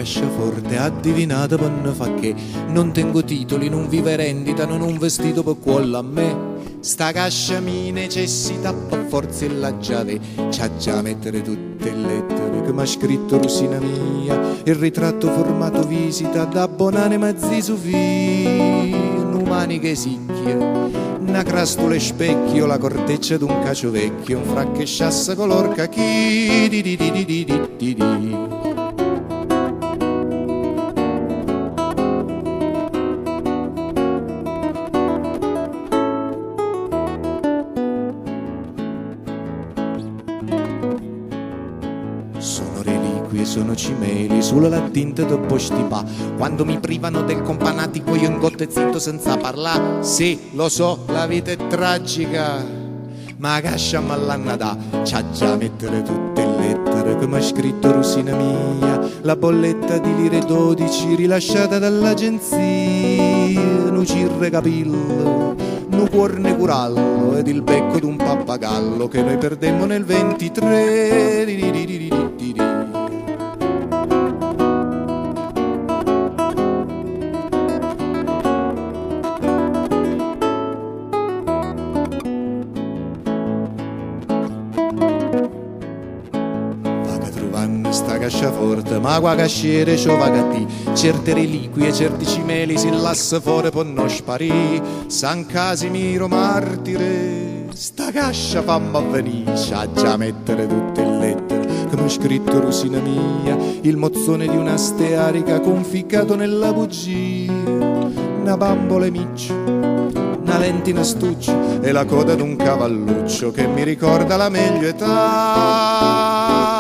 casciaforte addivinata per ne fa che non tengo titoli, non vive rendita, non ho un vestito per cuolla a me. Sta cascia mi necessita per forza e la chiave, c'ha già mettere tutte le lettere che m'ha scritto Rosina mia, il ritratto formato visita da bonane mazzi su umani che sicchie, una crastula e specchio, la corteccia d'un cacio vecchio, un fracche sciassa color cachì di di di di di di di di. Sono reliquie, sono cimeli, sulla la tinta da postipà. Quando mi privano del companatico io ingotto e zitto senza parlare. Sì, lo so, la vita è tragica, ma cascia m'all'anna da. C'ha già mettere tutte le lettere che m'ha scritto Rosina mia, la bolletta di lire 12 rilasciata dall'agenzia. Nu cirre capillo, nu cuorne curallo ed il becco d'un pappagallo che noi perdemmo nel 23. Sta casciaforte, ma qua casciere ciò va gatti, certe reliquie, certi cimeli si lassa fuori per non sparì. San Casimiro martire, sta cascia famma venire, c'ha già mettere tutte le lettere che m'ha scritto Rosina mia, il mozzone di una stearica conficcato nella bugia, una bambola miccia, una lentina stuccia e la coda d'un cavalluccio che mi ricorda la meglio età.